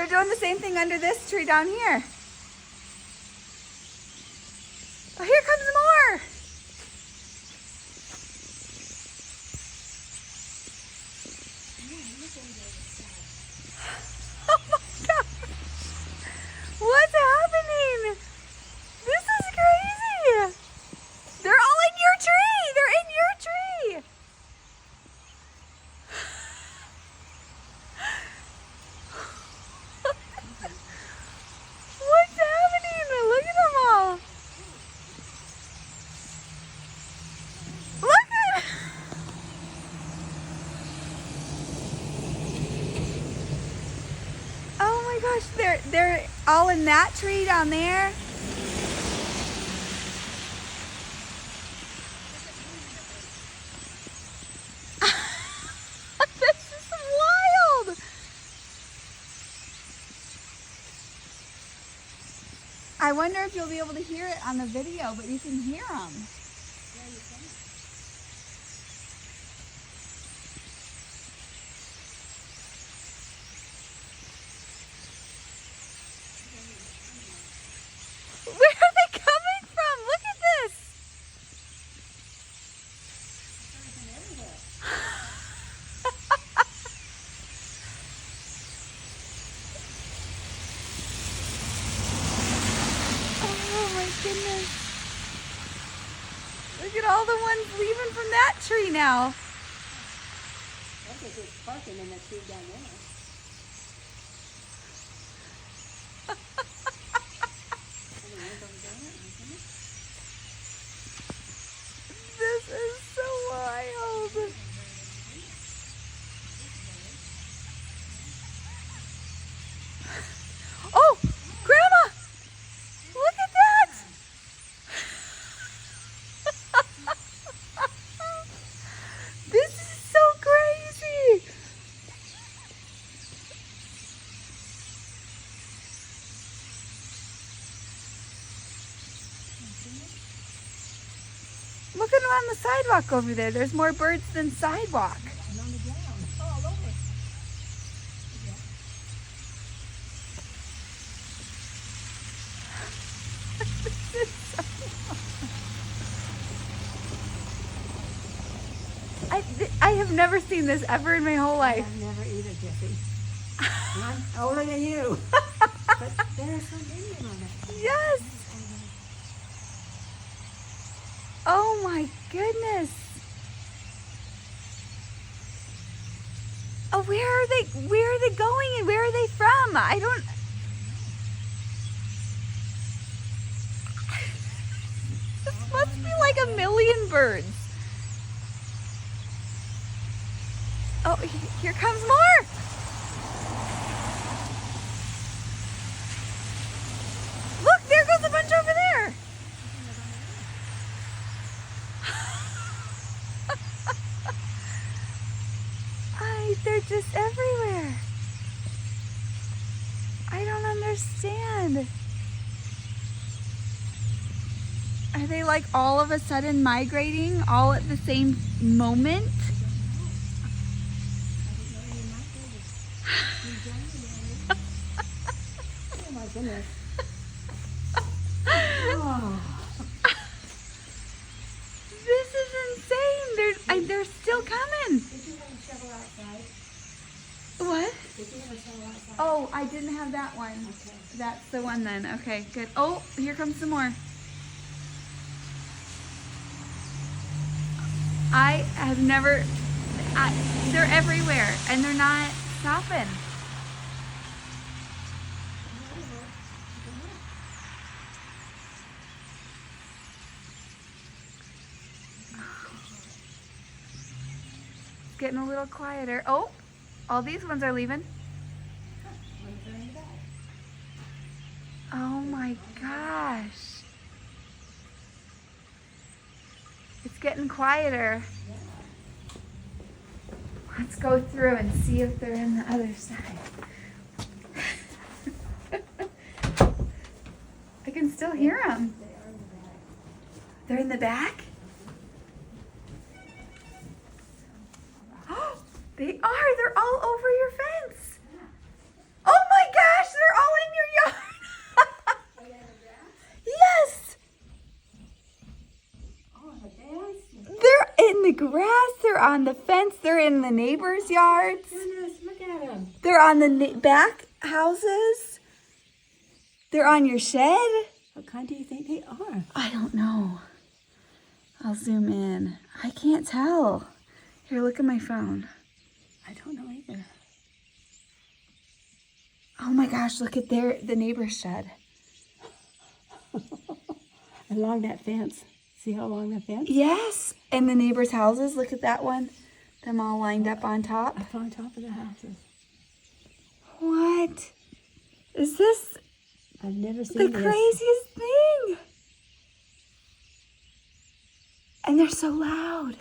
doing the same thing under this tree down here. Oh, here comes more. Oh my gosh. What's happening? This is crazy. They're all in your tree. They're in your tree. What's happening? Look at them all. Look at. Oh my gosh, they're all in that tree down there. This is wild. I wonder if you'll be able to hear it on the video, but you can hear them. Where are they coming from? Look at this. Oh my goodness. Look at all the ones leaving from that tree now. I think it's parking in the tree down there. This is so wild. Oh, Grandma, look at that. This is so crazy. Look at them on the sidewalk over there. There's more birds than sidewalk. And on the ground. All over. I have never seen this ever in my whole life. I've never either, Jesse. I'm older than you. But there's some Indian on that. Yes. Oh my goodness. Oh, where are they going and where are they from? I don't. This must be like a million birds. Oh, here comes more. Look, there goes a bunch over there. They're just everywhere. I don't understand. Are they like all of a sudden migrating all at the same moment? Oh my goodness. Oh. This is insane. They're still coming. Did you have a shovel outside? What? Did you have a shovel outside? Oh, I didn't have that one. Okay. That's the one then. Okay, good. Oh, here comes some more. I have never, they're everywhere and they're not stopping. It's getting a little quieter. Oh, all these ones are leaving. Oh my gosh. It's getting quieter. Let's go through and see if they're in the other side. I can still hear them. They're in the back? Oh, they are. They're all over your fence. Oh my gosh, grass. They're on the fence. They're in the neighbors' yards. Goodness, look at them. They're on the back houses. They're on your shed. What kind do you think they are? I don't know. I'll zoom in. I can't tell. Here, look at my phone. I don't know either. Oh my gosh, look at the neighbor's shed. Along that fence. See how long that fence? Yes, and the neighbors' houses. Look at that one. Them all lined up on top. Up on top of the houses. What? Is this I've never seen the this. craziest thing? And they're so loud.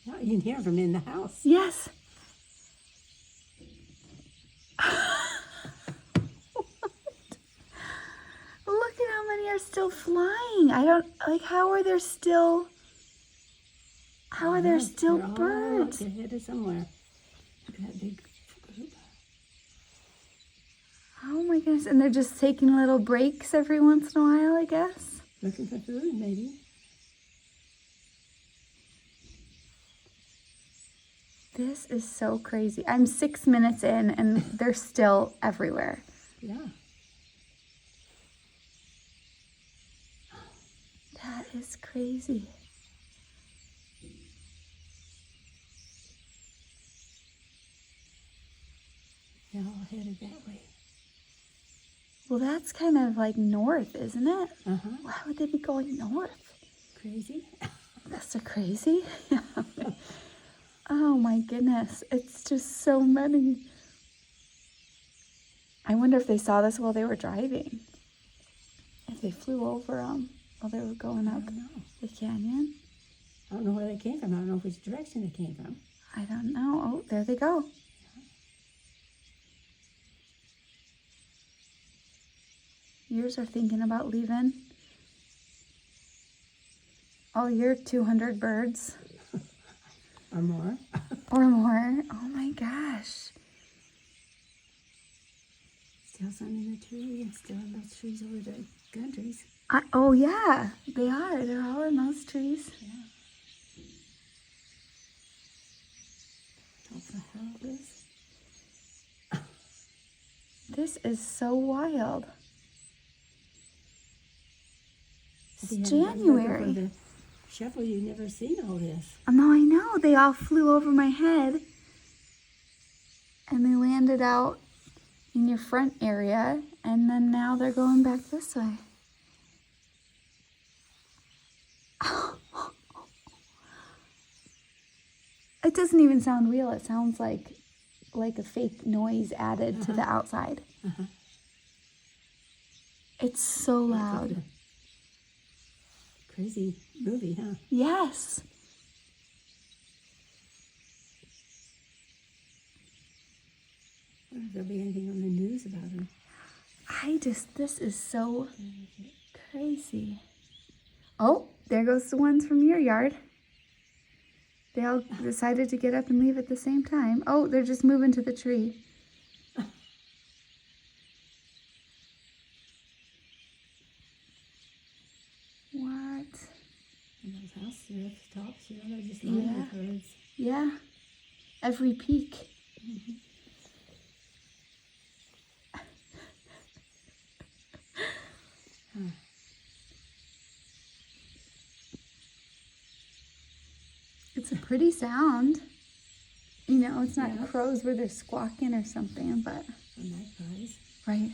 Yeah, you can hear them in the house. Yes. Look at how many are still flying. I don't, like, how are there still They're all birds? They're headed somewhere. Look at that big group. Oh my goodness. And they're just taking little breaks every once in a while, I guess. Looking for food, maybe. This is so crazy. I'm 6 minutes in and they're still everywhere. Yeah. That is crazy. They're all headed that way. Well, that's kind of like north, isn't it? Uh-huh. Why would they be going north? Crazy. That's so crazy. Oh my goodness. It's just so many. I wonder if they saw this while they were driving. If they flew over them while they were going I up don't know. the canyon. I don't know where they came from. I don't know which direction they came from. I don't know. Oh, there they go. Yours are thinking about leaving. Oh, you're 200 birds Or more. or more. Oh my gosh. Still some in the tree and still in those trees over the gun trees. Oh yeah, they are. They're all in those trees. Yeah. What the hell is this? This is so wild. It's If you hadn't been looking January. for the shovel, you've never seen all this. Oh, no, I know. They all flew over my head. And they landed out in your front area. And then now they're going back this way. It doesn't even sound real. It sounds like a fake noise added to the outside. Uh-huh. It's so loud. Crazy movie, huh? Yes. I wonder if there'll be anything on the news about them. This is so crazy. Oh, there goes the ones from your yard. They all decided to get up and leave at the same time. Oh, they're just moving to the tree. What? And those house tops, they're just lined with birds. Yeah. Every peak. It's a pretty sound. You know, it's not Yeah. crows where they're squawking or something, but Or magpies. right.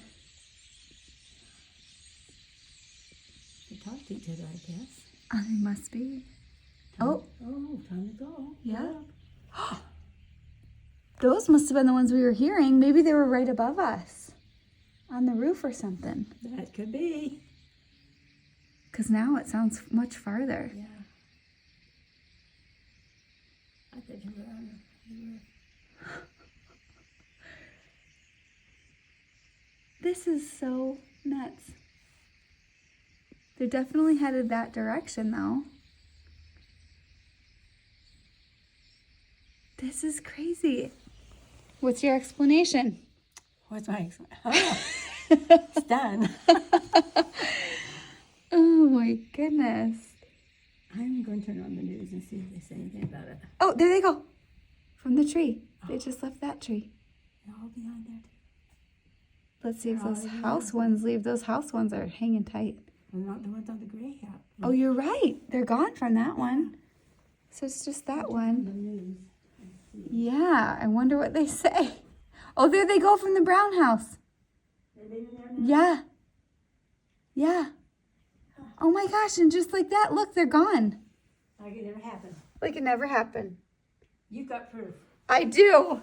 They talk to each other, I guess. They must be. Time- Oh. Oh, time to go. Yeah. Those must have been the ones we were hearing. Maybe they were right above us on the roof or something. That could be. Because now it sounds much farther. Yeah. I thought you were on the This is so nuts. They're definitely headed that direction, though. This is crazy. What's your explanation? What's my It's done. Oh my goodness. I'm going to turn on the news and see if they say anything about it. Oh, there they go. From the tree. They just left that tree. They're all behind there. Let's see if They're those already house ones leave. Those house ones are hanging tight. They're not the ones on the gray hat. Oh, you're right. They're gone from that one. So it's just that one. The news. Yeah, I wonder what they say. Oh, there they go from the brown house. They're living there now? Yeah. Yeah. Oh my gosh, and just like that, look, they're gone. Like it never happened. Like it never happened. You've got proof. I do.